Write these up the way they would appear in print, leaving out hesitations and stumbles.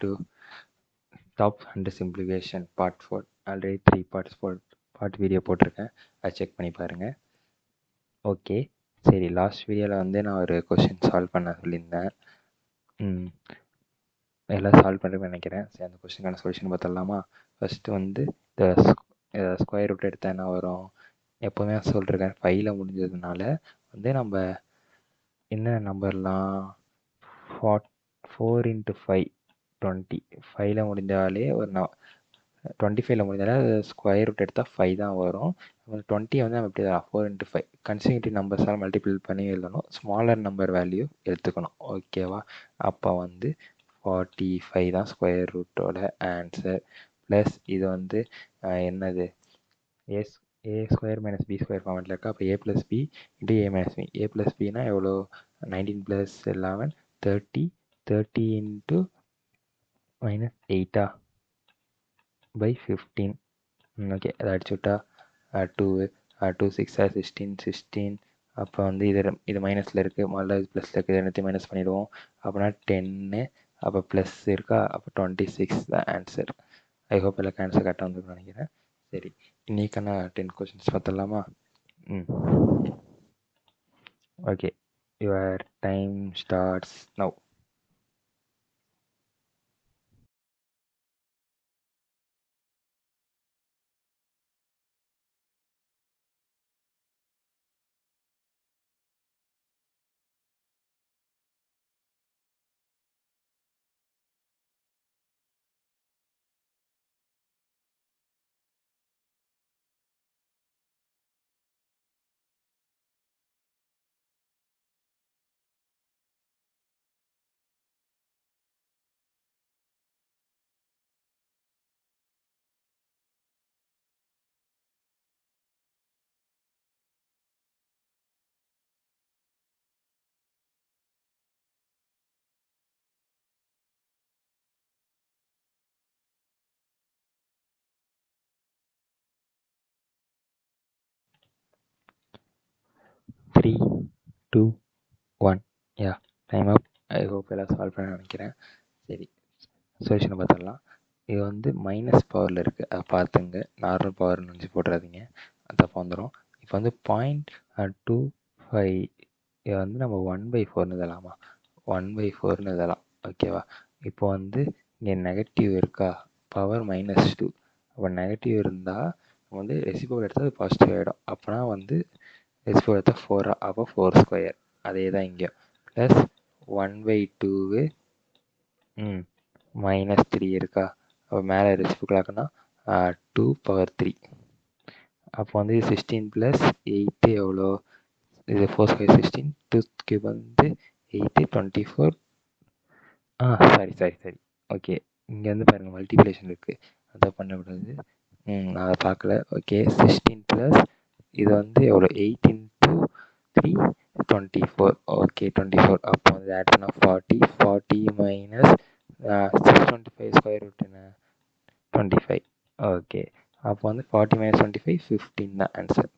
to top 100 simplification part 4. Already 3 part video போட்டிருக்கேன், அதை check பண்ணி பாருங்கள். ஓகே, சரி. லாஸ்ட் வீடியோவில் வந்து நான் ஒரு கொஷின் சால்வ் பண்ண சொல்லியிருந்தேன். எல்லாம் சால்வ் பண்ணுறேன்னு நினைக்கிறேன். சரி, அந்த கொஷினுக்கான சொல்யூஷன் பார்த்துடலாமா? ஃபஸ்ட்டு வந்து ஸ்கொயர் ரூட் எடுத்தால் என்ன வரும்? எப்போவுமே சொல்லிருக்கேன், 5ல் முடிஞ்சதுனால வந்து நம்ம என்ன நம்பர்லாம் 4 × 5 20. 5ல் முடிஞ்சாலே ஒரு 25ல் முடிஞ்சாலே ஸ்கொயர் ரூட் எடுத்தால் 5 தான் வரும். 20 வந்து நம்ம எப்படி 4 × 5 கன்சிக்யூட்டிவ் நம்பர்ஸால் மல்டிபிள் பண்ணி எழுதணும். ஸ்மாலர் நம்பர் வேல்யூ எடுத்துக்கணும். ஓகேவா? அப்போ வந்து 45 தான் ஸ்கொயர் ரூட்டோட ஆன்சர். ப்ளஸ் இது வந்து என்னது ஏ ஸ்கொயர் மைனஸ் பி ஸ்கொயர் ஃபார்மெட்டில் இருக்கா? அப்போ a + b × a - b. a + bனா எவ்வளோ? 19 + 11 30. 30 × -8 by 15. ஓகே, அதை அடிச்சு விட்டா 2 2 6 16 16. அப்போ வந்து இது மைனஸில் இருக்குது, முதல்ல ப்ளஸில் இருக்குது, எல்லாத்தையும் மைனஸ் பண்ணிவிடுவோம். அப்போனா 10. அப்போ ப்ளஸ் இருக்கா? அப்போ 26 தான் ஆன்சர். ஐ ஹோப் எல்லாருக்கும் ஆன்சர் கரெக்டாக வந்துருக்குன்னு நினைக்கிறேன். சரி, இன்றைக்கான 10 கொஷின்ஸ் பார்த்துடலாமா? Okay, your time starts now. Three 2 1. Yeah, time up. I hope எல்லாம் சால்வ் பண்ண நினைக்கிறேன். சரி, சொல்யூஷனை பார்த்துடலாம். இது வந்து மைனஸ் பவரில் இருக்குது, அதை பார்த்துங்க. நார்மல் பவர்னு நினச்சி போட்டுறாதீங்க, அதை வந்துடும். இப்போ வந்து 0.25 இதை வந்து நம்ம 1/4ன்னு எழுதலாமா? 1/4ன்னு எழுதலாம். ஓகேவா? இப்போ வந்து இங்கே நெகட்டிவ் இருக்கா? பவர் -2. அப்போ நெகட்டிவ் இருந்தால் நம்ம வந்து ரெசிப்ரோக்கல் எடுத்தால் அது பாசிட்டிவ் ஆகிடும். அப்போனா வந்து ரெசிப்ரோக்கல் எடுத்தால் 4, அப்போ 4². அதே தான் இங்கே. ப்ளஸ் 1/2 -3 இருக்கா? அப்போ மேலே ரெசிப்ரோக்கல் ஆக்குனா 2/3. அப்போ வந்து 16 + 8 எவ்வளோ? இது 4² 16, 2³ வந்து 8 24. சரி. ஓகே, இங்கே வந்து பாருங்கள் மல்டிப்ளிகேஷன் இருக்குது, அதை பண்ணக்கூடாது. நான் அதை பார்க்கல. ஓகே, 16 + இது வந்து எவ்வளோ? 8 × 3 24. ஓகே, 24. அப்போ வந்து ஆட் பண்ணால் 40. 40 - 625 ஸ்கொயர் ரூட் என்ன? 25. ஓகே, அப்போ வந்து 40 - 25 15 தான் ஆன்சர்.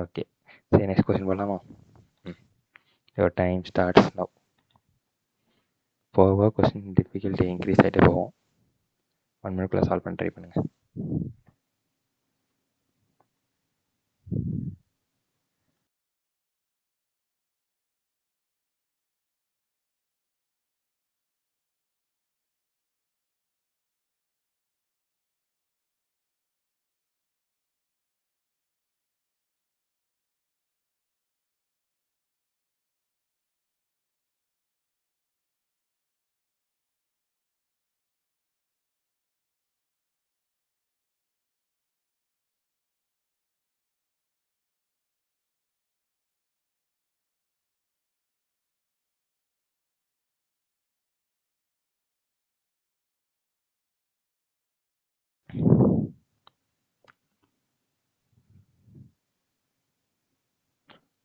ஓகே, சரி, நெக்ஸ்ட் கொஸ்டின் போகலாமா? Your time starts now. போக கொஸ்டின் டிஃபிகல்ட்டி இன்க்ரீஸ் ஆகிட்டே போகும். 1 மினிட்குள்ளே சால்வ் பண்ண ட்ரை பண்ணுங்கள்.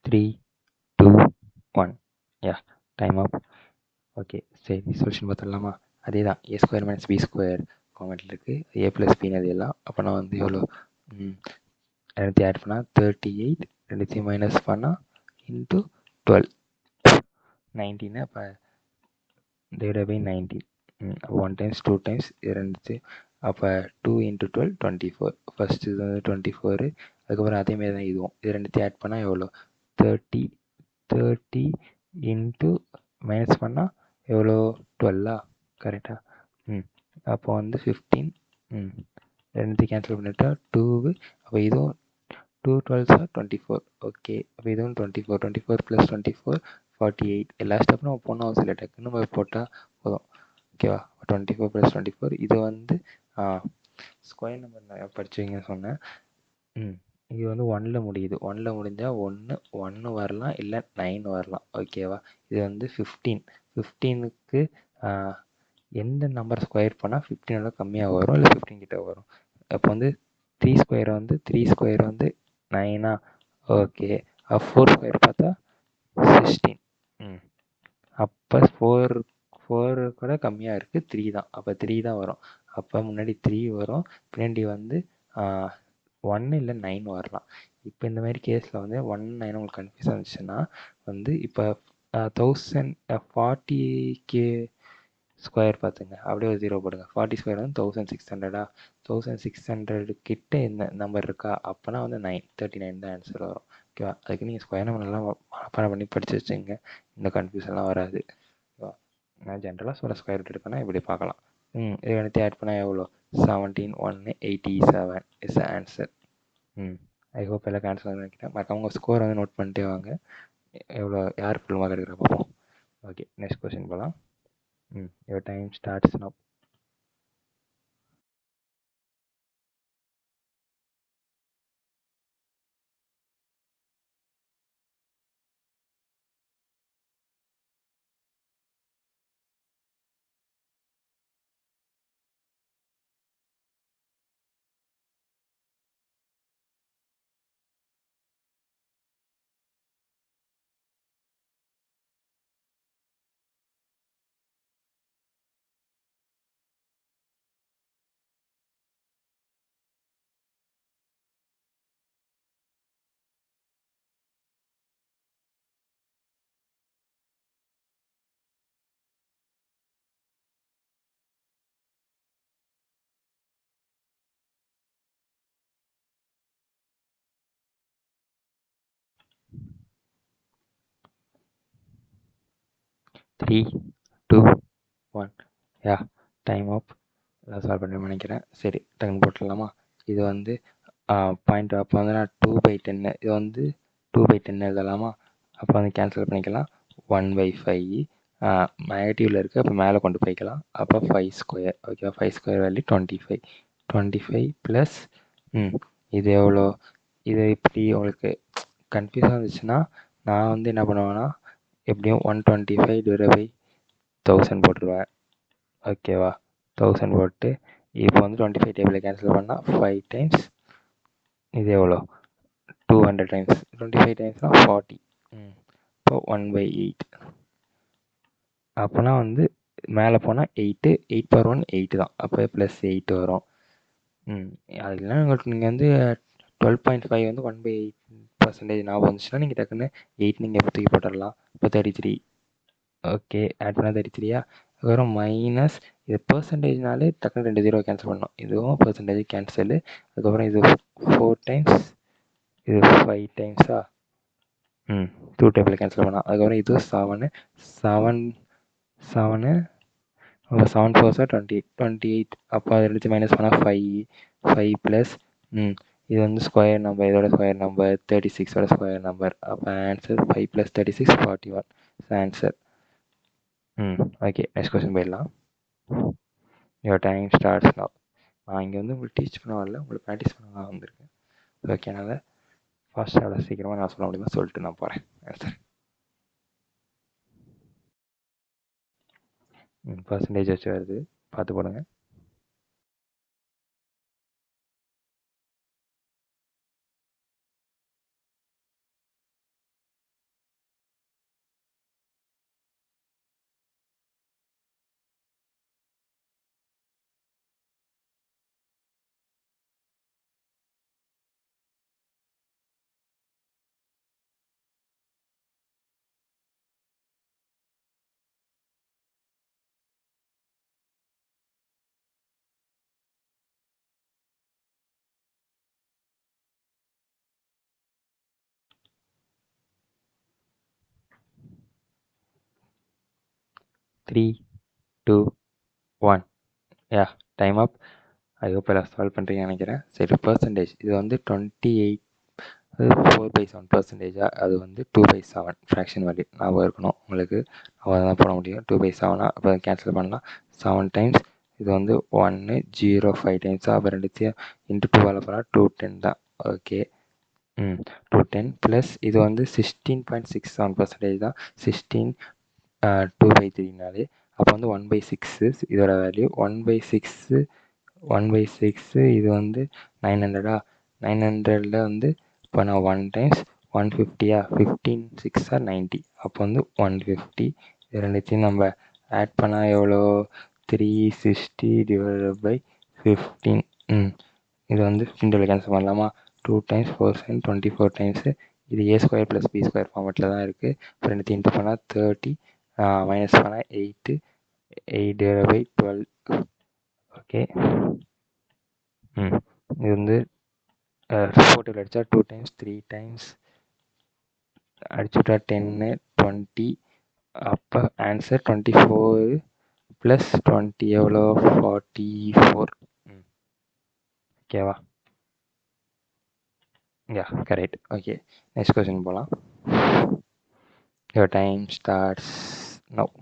த்ரீ 2 1. யா, டைம் அப். ஓகே, சரி, சொல்யூஷன் பார்த்துடலாமா? அதே தான், a² - b² ஃபார்மேட்டில் இருக்குது. a + bன்னு அது எல்லாம். அப்போனா வந்து எவ்வளோ? ரெண்டுத்தையும் ஆட் பண்ணால் 38. ரெண்டுத்தையும் மைனஸ் பண்ணால் × 12 19. அப்போ டிவைட் பை 19. 1 டைம்ஸ் 2 டைம்ஸ் இது ரெண்டுத்து அப்போ 2 × 12 24. ஃபஸ்ட்டு இது வந்து 24. அதுக்கப்புறம் அதேமாரி தான் இதுவும். இது ரெண்டுத்தையும் ஆட் பண்ணால் எவ்வளோ? 30. 30 இன்ட்டு மைனஸ் பண்ணால் எவ்வளோ? 12ஆ? கரெக்டாக? அப்போ வந்து 15. ரெண்டுத்தையும் கேன்சல் பண்ணிட்டா 2. அப்போ இதுவும் 2 12s are 24. ஓகே, அப்போ இதுவும் 24. 24 + 24 48. எல்லா ஸ்டெப்பும் நம்ம போடணும் அவசியம் இல்லை, டக்குன்னு நம்ம போட்டால் போதும். ஓகேவா? 24 + 24 இது வந்து ஸ்கொயர் நம்பர் நான் படிச்சு வைங்கன்னு சொன்னேன். இது வந்து 1ல் முடியுது. 1ல் முடிஞ்சால் 1 வரலாம், இல்லை 9 வரலாம். ஓகேவா? இது வந்து 15. 15க்கு எந்த நம்பர் ஸ்கொயர் பண்ணால் 15ஓட கம்மியாக வரும், இல்லை 15 கிட்ட வரும்? அப்போ வந்து 3 ஸ்கொயர் வந்து 9ஆ? ஓகே. 4 ஸ்கொயர் பார்த்தா 16. அப்போ 4 கூட கம்மியாக இருக்குது, 3 தான். அப்போ 3 தான் வரும். அப்போ முன்னாடி 3 வரும், பின்னாடி வந்து 1 இல்லை 9 வரலாம். இப்போ இந்த மாதிரி கேஸில் வந்து 1 9 உங்களுக்கு கன்ஃபியூஸ் இருந்துச்சுன்னா வந்து இப்போ 1040K ஸ்கொயர் பார்த்துங்க, அப்படியே ஒரு 0 போடுங்க. 40 ஸ்கொயர் வந்து 1600. 1600 கிட்ட என்ன நம்பர் இருக்கா? அப்போனா வந்து 39 தான் ஆன்சர் வரும். ஓகேவா? அதுக்கு நீங்கள் ஸ்கொயர் நம்பர் நல்லா மனப்பாடம் பண்ணி படித்து வச்சுங்க, இந்த கன்ஃபியூஷன்லாம் வராது. ஓகேவா? நான் ஜென்ரலாக சொல்ல ஸ்கொயர் ரூட் எடுப்பேன்னா இப்படி பார்க்கலாம். இது எடுத்து ஆட் பண்ணால் எவ்வளோ? 17 187 இஸ் ஆன்சர். ஐ ஹோப் எல்லாம் கேன்சல் நினைக்கிறேன். மறக்காம உங்கள் ஸ்கோர் வந்து நோட் பண்ணிட்டே வாங்க. எவ்வளோ யார் ஃபுல் மார்க் எடுக்கிற பார்ப்போம். ஓகே, நெக்ஸ்ட் கொஸ்டின் போகலாம். Your time starts now. Three, 2, 1. Yeah, time அப். எல்லாம் சால்வ் பண்ணி நினைக்கிறேன். சரி, டக்குன்னு போட்டுடலாமா? இது வந்து பாயிண்ட். அப்போ வந்து நான் 2/10, இது வந்து 2/10 எழுதலாமா? அப்போ வந்து கேன்சல் பண்ணிக்கலாம். 1/5 நெகட்டிவில் இருக்குது, அப்போ மேலே கொண்டு போய்க்கலாம். அப்போ 5 square. Okay, 5 square value 25. 25 plus இது எவ்வளோ? இது இப்படி உங்களுக்கு கன்ஃபியூஸாக இருந்துச்சுன்னா நான் வந்து என்ன பண்ணுவேன்னா, எப்படியும் 125/1000 போட்டுருவேன். ஓகேவா? 1000 போட்டு இப்போ வந்து 25 டேபிளில் கேன்சல் பண்ணால் 5 டைம்ஸ் இது எவ்வளோ? 200 டைம்ஸ். 25 டைம்ஸ்னால் 40. இப்போ 1/8. அப்போனா வந்து மேலே போனால் 8. 8/1 8 தான். அப்போ +8 வரும். அதுலாம் உங்களுக்கு நீங்கள் வந்து 12.5 வந்து 1/8% ஞாபகம் வந்துச்சுன்னா நீங்கள் டக்குன்னு 8 நீங்கள் இப்போ தூக்கி போட்டுடலாம். இப்போ 33. ஓகே, ஆட் பண்ணால் 33யா? அதுக்கப்புறம் மைனஸ் இது பெர்சன்டேஜ்னாலே டக்குன்னு 2 0 கேன்சல் பண்ணணும். இதுவும் பெர்சன்டேஜ் கேன்சலு. அதுக்கப்புறம் இது 4 டைம்ஸ், இது 5 டைம்ஸா? 2 டேபிளில் கேன்சல் பண்ணலாம். அதுக்கப்புறம் இது 7 7 7 7 4 28. அப்போ அது எடுத்து மைனஸ் பண்ணால் 5 ப்ளஸ் இது வந்து ஸ்கொயர் நம்பர், இதோட ஸ்கொயர் நம்பர் 36ஓட ஸ்கொயர் நம்பர். அப்போ answer 5 + 36 41 answer. Okay, next question போயிடலாம். Your time starts now. நான் இங்கே வந்து உங்களுக்கு டீச் பண்ண வரல, உங்களுக்கு ப்ராக்டிஸ் பண்ண தான் வந்திருக்கேன். ஓகே, அதனால் ஃபாஸ்ட்டாக எவ்வளோ சீக்கிரமாக நான் சொல்ல முடியுமா சொல்லிட்டு நான் போகிறேன். ஆன்சர் பர்சன்டேஜ் வச்சு வருது, பார்த்து போடுங்க. 3, 2, 1. யா, டைம் அப். ஐ ஹோப் எல்லாம் சால்வ் பண்ணுறீங்கன்னு நினைக்கிறேன். சரி, பர்சன்டேஜ் இது வந்து 28, அது 4/7 அது வந்து 2/7 ஃப்ராக்ஷன் வேல்யூ ஞாபகம் இருக்கணும் உங்களுக்கு. அவ்வளோதான் போட முடியும். 2/7 அப்போ கேன்சல் பண்ணலாம். 7 டைம்ஸ் இது வந்து 1 0 5 டைம்ஸாக, அப்போ ரெண்டுத்தையும் இன்ட்டு 2ஆல் போனால் 210 தான். ஓகே. 210 ப்ளஸ் இது வந்து 16.67% தான். 16 2/3 அப்போ வந்து 1/6 இதோட வேல்யூ. 1/6 இது வந்து 900. 900ல் வந்து இப்போ நான் 1 டைம்ஸ் 150 15 6 90, அப்போ வந்து 150. இது ரெண்டுத்தையும் நம்ம ஆட் பண்ணால் எவ்வளோ? 360 / 15. இது வந்து 15 கேன்சல் பண்ணலாமா? 2 டைம்ஸ் 4 7 24 டைம்ஸு. இது a² + b² ஃபார்மெட்டில் தான் இருக்குது. இப்போ ரெண்டுத்தையும் இன்ட்டு பண்ணால் 30, மைனஸ் பண்ணால் 8, 8/12. ஓகே. இது வந்து ஃபோட்டோவில் அடித்தா 2 டைம்ஸ் 3 டைம்ஸ் அடிச்சுட்டா 10 20. அப்போ ஆன்சர் 24 + 20 எவ்வளோ? 44. ஓகேவா? யா, கரெக்ட். ஓகே, நெக்ஸ்ட் கொஸ்டின் போகலாம். Your time starts now.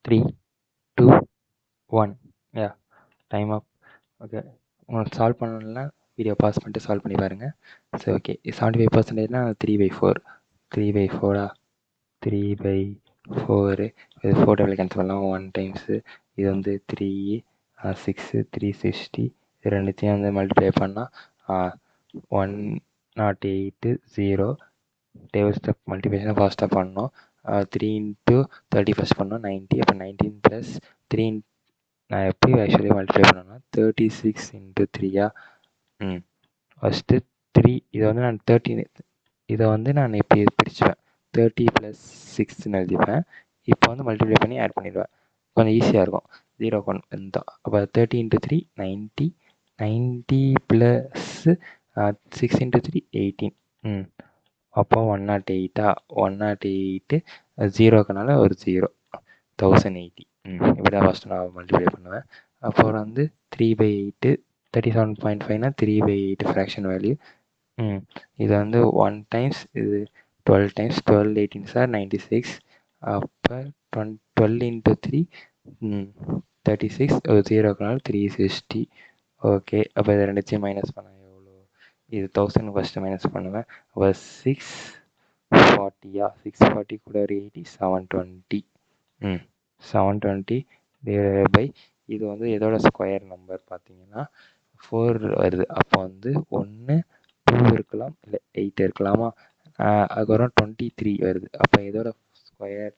Three, 2, 1. Yeah, time up. Okay, உங்களுக்கு சால்வ் பண்ணணும்னா வீடியோ பாஸ் பண்ணிட்டு சால்வ் பண்ணி பாருங்கள். சரி, ஓகே. 75%னா 3/4. 3/4 3/4. இது 4 டேபிள் கேன்சல் பண்ணலாம். 1 டைம்ஸு. இது வந்து 3 6 360. இது ரெண்டுத்தையும் வந்து மல்டிப்ளை பண்ணால் 108 0. டேபிள் ஸ்டெப் மல்டிப்ளிகேஷன் ஃபாஸ்ட்டாக பண்ணோம். 3 × 30 ஃபஸ்ட் பண்ணோம் 90. அப்போ 19 + 3. நான் எப்படி ஆக்சுவலி மல்டிப்ளை பண்ணேன்னா 36 × 3. ஃபஸ்ட்டு 3. இதை வந்து நான் 13. இதை வந்து நான் இப்படி பிரிச்சுவேன். 30 + 6ன்னு எழுதிப்பேன். இப்போ வந்து மல்டிப்ளை பண்ணி ஆட் பண்ணிடுவேன். கொஞ்சம் ஈஸியாக இருக்கும். 0 தான். அப்போ 30 × 3 90. 90 + 6 × 3 18. அப்போ 108. 108 0க்கனால ஒரு 0. 1080. இப்படி தான் ஃபஸ்ட்டு நான் மல்டிப்ளை பண்ணுவேன். அப்புறம் வந்து 3/8. 37.5னா 3/8 ஃப்ராக்ஷன் வேல்யூ. இது வந்து 1 டைம்ஸ், இது 12 டைம்ஸ். 12 18 சார் 96. அப்போ 12 × 3 36. ஒரு 0க்கனால 360. ஓகே. அப்போ இது ரெண்டுத்தையும் மைனஸ் பண்ண எவ்வளோ? இது 1000 ஃபஸ்ட்டு மைனஸ் பண்ணுவேன். அப்போ 640. 640 கூட ஒரு 80 720. 720 / இது வந்து எதோட ஸ்கொயர் நம்பர் பார்த்தீங்கன்னா 4 வருது. அப்போ வந்து 1 2 இருக்கலாம், இல்லை 8 இருக்கலாமா? அதுக்கப்புறம் 23 வருது. அப்போ இதோட ஸ்கொயர்,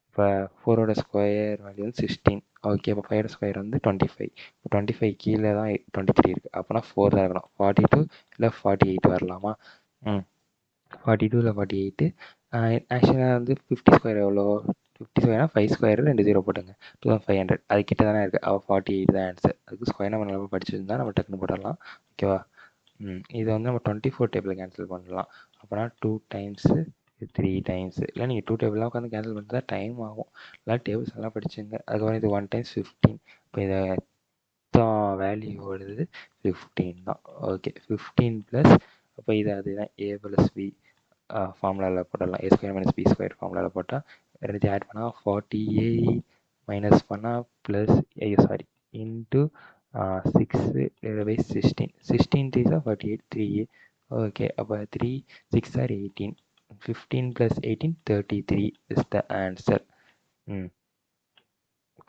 இப்போ 4ஓட ஸ்கொயர் வேல்யூ வந்து 16. ஓகே, அப்போ 5ஓட ஸ்கொயர் வந்து 25. இப்போ 25 கீழே தான் 23 இருக்குது. அப்போனா 4 தான் இருக்கணும். 42 இல்லை 48 வரலாமா? 42 இல்லை 48. ஆக்சுவலாக வந்து 50 ஸ்கொயர் எவ்வளோ? 50 ஸ்கொயர்னா 5 ஸ்கொயர் 2 0 போட்டுங்க. 2500. அது கிட்ட தானே இருக்குது. அப்போ 48 தான் ஆன்சர். அதுக்கு ஸ்கொயர் நம்ம நல்லா படிச்சிருந்தா நம்ம டக்குன்னு போடலாம். ஓகேவா? இது வந்து நம்ம 24 டேபிள் கேன்சல் பண்ணலாம். அப்போனா 2 டைம்ஸு 3 டைம்ஸு. இல்லை நீங்கள் 2 டேபிள்லாம் உட்காந்து கேன்சல் பண்ணிட்டு தான் டைம் ஆகும். இல்லை டேபிள்ஸ் எல்லாம் படிச்சுங்க. அதுக்கப்புறம் இது 1 டைம்ஸ் 15. இப்போ இதை வேல்யூ ஓடுது 15 தான். Okay, 15 plus. அப்போ இது அதுதான் a + b ஃபார்முலாவில் போடலாம். a² - b² ஃபார்முலாவில் போட்டால் ரெண்டுத்தையும் ஆட் பண்ணால் 48 மைனஸ் பண்ணால் ப்ளஸ், ஐயோ sorry, into 6 divided by 16. 16 3s are 48, 3. Okay, about 3, 6 are 18. 15 plus 18, 33 is the answer.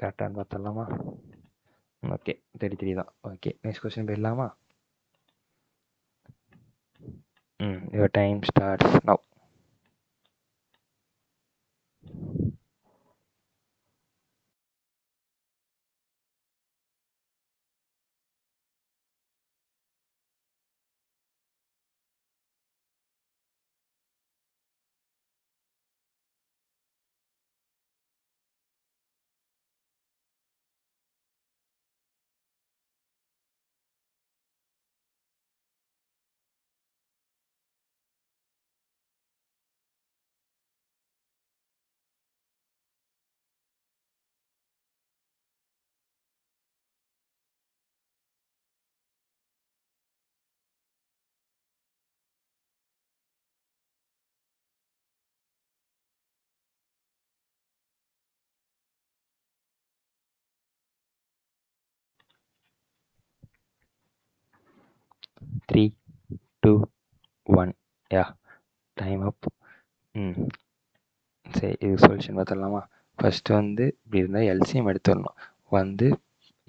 கரெக்டாக பார்த்துடலாமா? ஓகே, 33 தான். ஓகே, நெக்ஸ்ட் கொஸ்டின் போயிடலாமா? Your time starts now. 3, 2, 1. Yeah, time அப். சரி, இது சொல்யூஷன் பார்த்துடலாமா? ஃபஸ்ட்டு வந்து இப்படி இருந்தால் எல்சிஎம் எடுத்துடணும். வந்து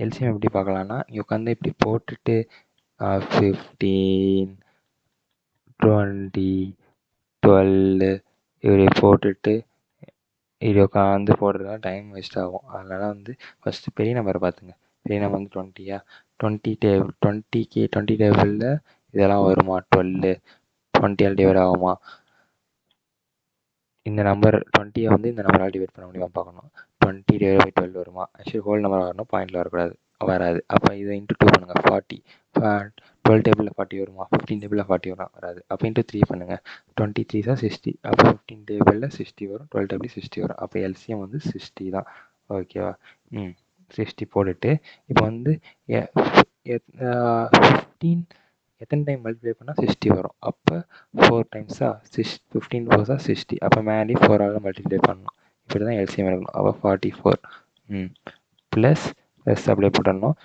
எல்சிஎம் எப்படி பார்க்கலான்னா, நீ உட்காந்து இப்படி போட்டுட்டு 15, 20, 12 இப்படி போட்டுட்டு இது உட்காந்து போடுறதுனால டைம் வேஸ்ட் ஆகும். அதனால் வந்து ஃபஸ்ட்டு பெரிய நம்பரை பார்த்துங்க. பெரிய நம்பர் வந்து 20யா, 20 டேபிளில் இதெல்லாம் வருமா? 12 20ஆல் டிவைட் ஆகுமா? இந்த நம்பர் 20 வந்து இந்த நம்பரால் டிவைட் பண்ண முடியுமா பார்க்கணும். 20 டிவைட் பை 12 வருமா? ஆக்சுவலி ஹோல் நம்பர் வரணும், பாயிண்டில் வரக்கூடாது, வராது. அப்போ இதை இன்ட்டு 2 பண்ணுங்கள், 40. 12 டேபிளில் 40 வருமா? 15 டேபிளில் 40 வரும், வராது. அப்போ இன்ட்டு 3 பண்ணுங்கள். 23 தான் 60. அப்போ 15 டேபிளில் 60 வரும், 12 டேபிள் 60 வரும். அப்போ எல்சிஎம் வந்து 60 தான். ஓகேவா? 60 போட்டுட்டு இப்போ வந்து 15 எத்தனை டைம் மல்டிப்ளை பண்ணால் 60 வரும்? அப்போ 4 டைம்ஸா? 15 4 60. அப்போ மேலே 4ஆல் மல்டிப்ளை பண்ணணும். இப்படி தான் எல்சிஎம் எடுக்கணும். அப்போ 44. ப்ளஸ் அப்படியே போட்டுடணும்.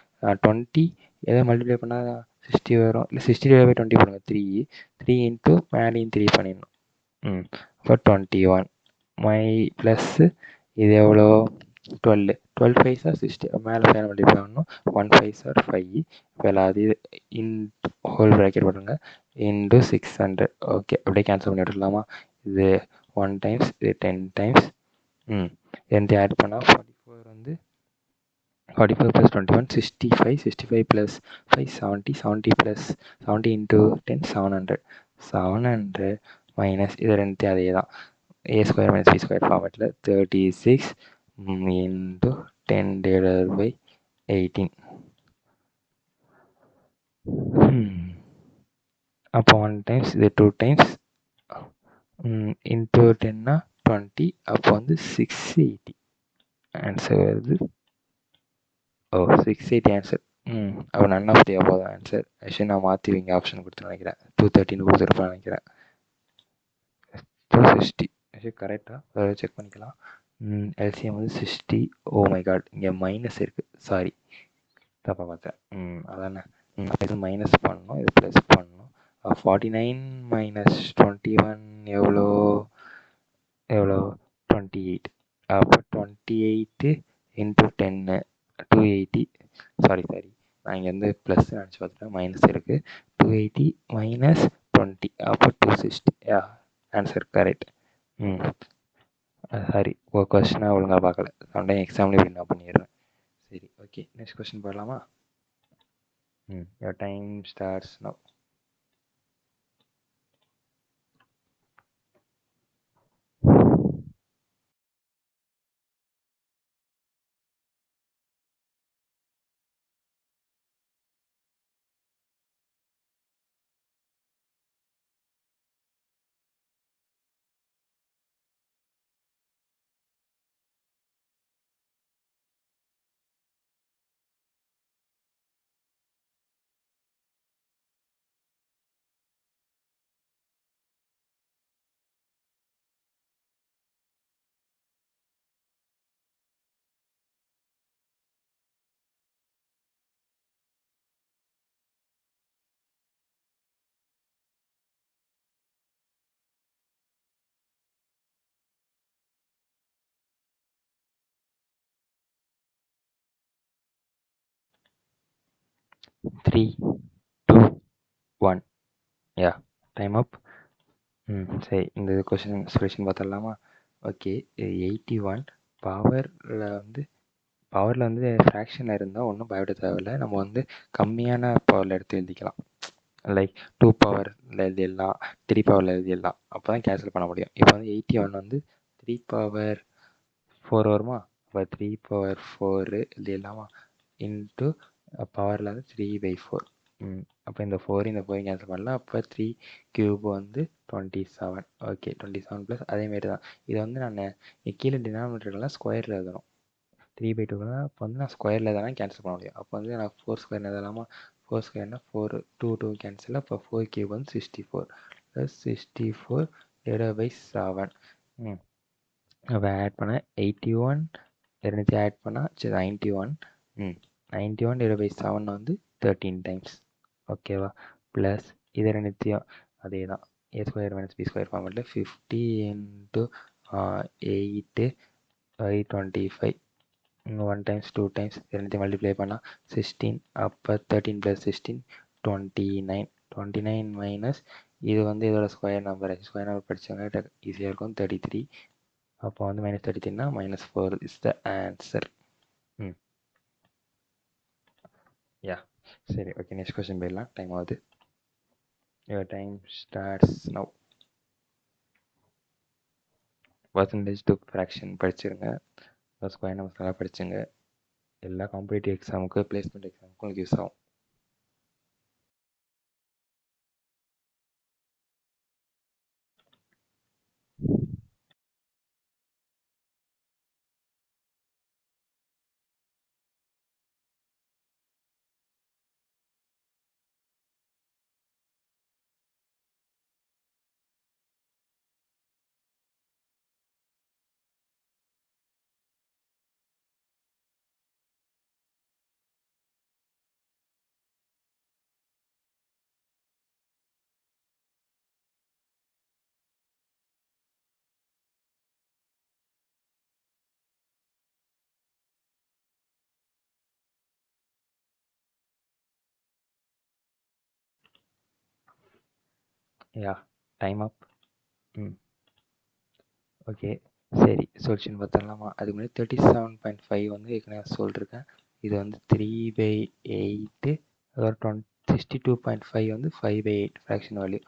20 எதை மல்டிப்ளை பண்ணால் 60 வரும்? இல்லை 60 டிவைட் பை 20 பண்ணுங்கள், 3. 3 இன்ட்டு மேலேயும் 3 பண்ணிடணும். அப்போ 21 ப்ளஸ்ஸு இது எவ்வளோ? 12. 12 5s are 60. மேலே 5 மல்டிப்ளை பண்ணணும். 1 5s are 5. இப்போ எல்லாத்தையும் இன்ட்டு ஹோல் ப்ராக்கெட் போட்டுருங்க, இன்ட்டு 600. ஓகே, அப்படியே கேன்சல் பண்ணி விட்டுடலாமா? இது 1 டைம்ஸ், இது 10 டைம்ஸ். எந்த ஆட் பண்ணால் 44 வந்து 44 + 21 65. 65 + 5 70. 70 + 70 இன்ட்டு 10 700. 700 மைனஸ் இது ரெண்டுத்தையும் அதே தான், a² - b² ஃபார்மேட்டில் 36 இன்ட்டு 10 divided by 18. அப்போ 1 டைம்ஸ், இது 2 டைம்ஸ், இன்ட்டு 10னா 20. அப்போ வந்து 680 ஆன்சர் வருது. 680 ஆன்சர். அப்போ none of the above answer. Actually நான் மாற்றி இங்கே ஆப்ஷன் கொடுத்து நினைக்கிறேன், 213 கொடுத்துருப்பேன் நினைக்கிறேன். 260 ஆக்சுவலி கரெக்டாக செக் பண்ணிக்கலாம். எல்சிஎம் வந்து 60. ஓ மை காட், இங்கே மைனஸ் இருக்குது, சாரி, தப்பாக பார்த்தேன். அதானே. இது மைனஸ் பண்ணணும், இது ப்ளஸ் பண்ணணும். 49 - 21 எவ்வளோ? 28. அப்போ 28 இன்ட்டு 10 280. சாரி, நான் இங்கே வந்து ப்ளஸ் நினச்சி பார்த்துட்டேன், மைனஸ் இருக்குது. 280 மைனஸ் 20, அப்போ 260. Answer correct. சாரி, ஒரு கொஸ்டினாக ஒழுங்காக பார்க்கல. சம்டைம் எக்ஸாம்லேயும் இப்படி நான் பண்ணிடுறேன். சரி, ஓகே, நெக்ஸ்ட் கொஸ்டின் போடலாமா? Your time starts now. 3, 2, 1. Yeah, time அப். சரி, இந்த கொஸ்டின் சொல்யூஷன் பார்த்துடலாமா? ஓகே, 81 பவரில் ஃப்ராக்ஷனில் இருந்தால் ஒன்றும் பயப்பட தேவையில்லை. நம்ம கம்மியான பவரில் எடுத்து எழுதிக்கலாம். லைக் 2 பவரில் எழுதிடலாம், 3 பவரில் எழுதிடலாம். அப்போ தான் கேன்சல் பண்ண முடியும். இப்போ 81 3 பவர் 4 வருமா? அப்போ 3 பவர் 4 எழுதிடலாமா? இன்ட்டு பவரில் 3/4. அப்போ இந்த 4 கேன்சல் பண்ணலாம். அப்போ 3 கியூப் 27. ஓகே, 27 ப்ளஸ் அதேமாரி தான். இதை நான் கீழே டினாமினேட்டர்லாம் ஸ்கொயரில் எழுதணும். 3/2 அப்போ நான் ஸ்கொயரில் தானே கேன்சல் பண்ண முடியும். அப்போ நான் 4 ஸ்கொயர் எழுதலாமா? 4 ஸ்கொயர்னா 4, 2 கேன்சல். அப்போ 4 கியூப் 64 ப்ளஸ் 64 /7. அப்போ ஆட் பண்ண 81 2 ஆட் பண்ணால் 91. 91 /7 13 டைம்ஸ். ஓகேவா? ப்ளஸ் இது ரெண்டுத்தையும் அதே தான் a square minus b square ஃபார்மெட்டில் 50 இன்ட்டு 8 /25. 1 டைம்ஸ் 2 டைம்ஸ் ரெண்டுத்தையும் மல்டிப்ளை பண்ணால் 16. அப்போ 13 + 16 29. 29 மைனஸ் இது இதோட ஸ்கொயர் நம்பர் படித்தவங்க ஈஸியாக இருக்கும், 33. அப்போ -33னா -4 இஸ் த ஆன்சர். யா, சரி, ஓகே, நெக்ஸ்ட் கொஸ்டின் போயிடலாம். டைம் ஆகுது. Your time starts now. Percentage to fraction படிச்சிருங்க. ஸ்கொயர் நம்பர்ஸ் நல்லா படிச்சுங்க. எல்லா காம்படிட்டிவ் எக்ஸாமுக்கு, பிளேஸ்மெண்ட் எக்ஸாமுக்கும் யூஸ் ஆகும். Yeah, time up. ஓகே, சரி, சொல்யூஷன் பார்த்துடலாமா? அதுக்கு முன்னாடி 37.5 ஏற்கனவே சொல்லியிருக்கேன். இது 3/8. அதாவது 62.5 5/8 fraction value.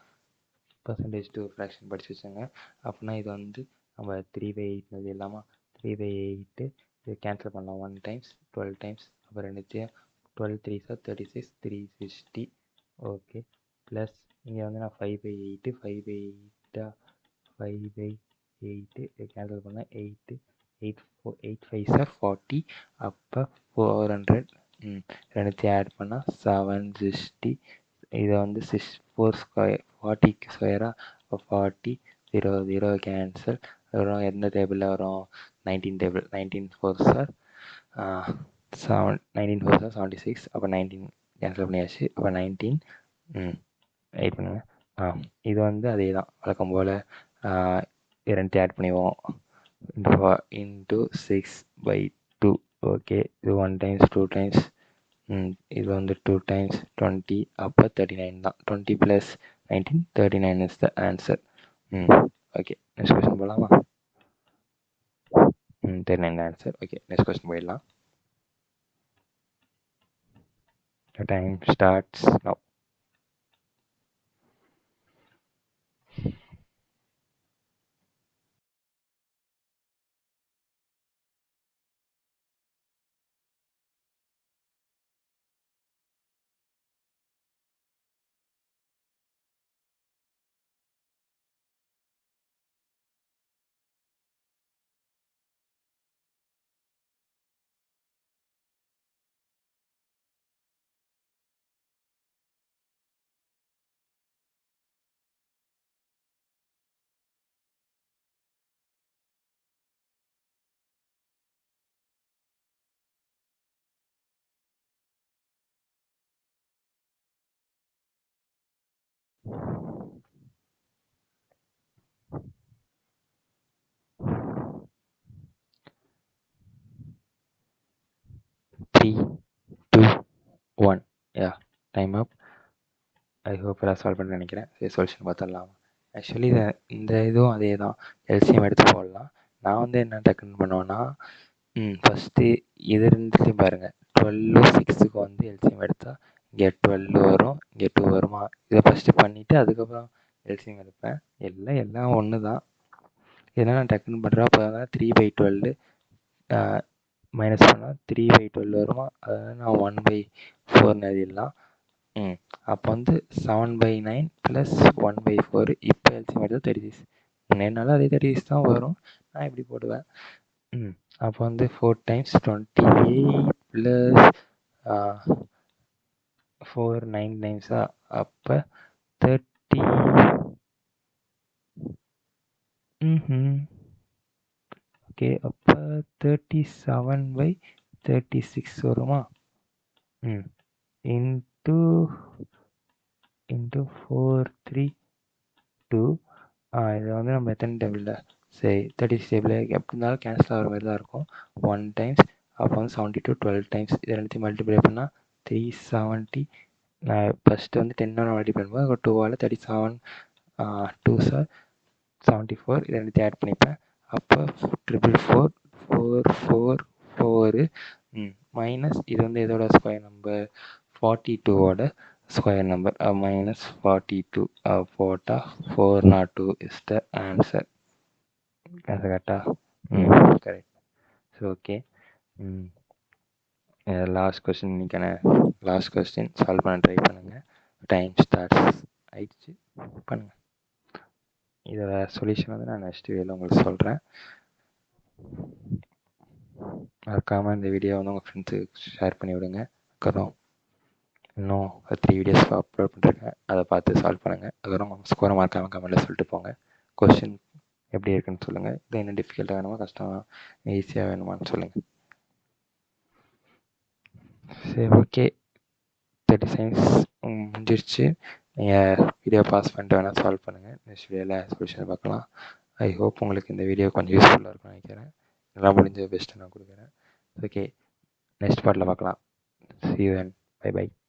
Percentage to fraction படிச்சு வச்சுங்க. அப்படின்னா இது நம்ம 3/8 இல்லாமல் 3/8 இது கேன்சல் பண்ணலாம். 1 டைம்ஸ் 12 டைம்ஸ். அப்போ ரெண்டுத்தையும் 12 3 சார் 36 360. ஓகே, ப்ளஸ் இங்கே நான் 5/8 5/8 5/8 கேன்சல் பண்ணால் 8 8 5 சார் 40. அப்போ 400. ரெண்டுத்தையும் ஆட் பண்ணால் 760. இதை 4 ஸ்கொயர் 40 ஸ்கொயராக. இப்போ 40 0 0 கேன்சல். வரும் எந்த டேபிளில் வரும்? 19 டேபிள். 19 4 sir 19 4 sir 76. அப்போ 19 கேன்சல் பண்ணியாச்சு. அப்போ 19. வெயிட் பண்ணுங்க. இது அதே தான் வழக்கம் போல் ரெண்டுத்தையும் ஆட் பண்ணிடுவோம். இன்ட்டு 6/2. ஓகே, இது 1 டைம்ஸ் 2 டைம்ஸ். இது 2 டைம்ஸ் 20. அப்போ 39 தான். 20 + 19 39 is the answer. Okay, next question போகலாமா? 39 ஆன்சர். ஓகே, நெக்ஸ்ட் கொஸ்டின் போயிடலாம். Time starts now. Three, 2, 1. Yeah, time up. I hope எல்லாம் சால்வ் பண்ண நினைக்கிறேன். சரி, சொல்யூஷன் பார்த்துடலாம். ஆக்சுவலி இந்த இதுவும் அதே தான், எல்சிஎம் எடுத்து போடலாம். நான் வந்து என்ன டக்குன்னு பண்ணுவேன்னா, ஃபஸ்ட்டு இது ரெண்டுத்தையும் பாருங்கள். 12 6க்கு வந்து எல்சிஎம் எடுத்தால் இங்கே 12 வரும், இங்கே 2 வருமா. இதை ஃபஸ்ட்டு பண்ணிவிட்டு அதுக்கப்புறம் எல்சிஎம் எடுப்பேன். எல்லாம் ஒன்று தான். இதனால் நான் டக்குன்னு பண்ணுறேன். அப்போ தான் 3/12 மைனஸ் பண்ணால் 3/12 வருமா. அதாவது நான் 1/4 எழுதிடலாம். அப்போ வந்து 7/9 ப்ளஸ் 1/4. இப்போ எல்சிஎம் எடுத்தால் 36. முன்னேனாலும் அதே 36 தான் வரும். நான் இப்படி போடுவேன். அப்போ வந்து 4 டைம்ஸ் 28 ப்ளஸ் 4 9 டைம்ஸா, அப்போ 30. ஓகே, அப்போ 37/36 வருமா. இன்ட்டு 4 3 2. இதை வந்து நம்ம எத்தனை டேபிளில், சரி 36 டேபிள் எப்படி இருந்தாலும் கேன்சல் ஆகிற மாதிரி தான் இருக்கும். 1 டைம்ஸ், அப்போ வந்து 72 12 டைம்ஸ். இதை ரெண்டுத்தையும் மல்டிப்ளை பண்ணால் 370. நான் ஃபஸ்ட்டு வந்து 10 மல்டிப்ளை பண்ணும்போது 2ஆல் 37 2 சார் 74. இதை ரெண்டுத்தையும் ஆட் பண்ணிப்பேன். அப்போ 444 4 4 மைனஸ் இது வந்து இதோட ஸ்கொயர் நம்பர் 42ஓட ஸ்கொயர் நம்பர் minus 42 போட்டால் 402 இஸ் த ஆன்சர். கரெக்டா? Correct. So okay, last question இன்னைக்கான லாஸ்ட் கொஸ்டின் சால்வ் பண்ண ட்ரை பண்ணுங்கள். டைம் ஸ்டார்ட்ஸ் ஆயிடுச்சு, பண்ணுங்கள். இதோட சொல்யூஷன் வந்து நான் நெக்ஸ்ட் வீடியோவில் உங்களுக்கு சொல்கிறேன். மறக்காமல் இந்த வீடியோ வந்து உங்கள் ஃப்ரெண்ட்ஸுக்கு ஷேர் பண்ணி விடுங்க. அதுக்கப்புறம் இன்னும் 3 வீடியோஸ் அப்லோட் பண்ணிருக்கேன், அதை பார்த்து சால்வ் பண்ணுங்கள். அதுக்கப்புறம் உங்கள் ஸ்கோரை மறக்காமல் கமெண்ட்டில் சொல்லிட்டு போங்க. கொஸ்டின் எப்படி இருக்குன்னு சொல்லுங்கள். இது என்ன டிஃபிகல்ட்டாக வேணுமா, கஷ்டமாக, ஈஸியாக வேணுமான்னு சொல்லுங்கள். சரி, ஓகே. 30 சயின்ஸ் முடிஞ்சிருச்சு. நீங்கள் வீடியோ பாஸ் பண்ணிட்டு வேணால் சால்வ் பண்ணுங்கள். நெக்ஸ்ட் வீடியோவில் சொல்யூஷன் பார்க்கலாம். ஐ ஹோப் உங்களுக்கு இந்த வீடியோ கொஞ்சம் யூஸ்ஃபுல்லாக இருக்கும்னு நினைக்கிறேன். நல்லா முடிஞ்ச பெஸ்ட்டு நான் கொடுக்குறேன். ஓகே, நெக்ஸ்ட் பார்ட்டில் பார்க்கலாம். See you then. Bye bye.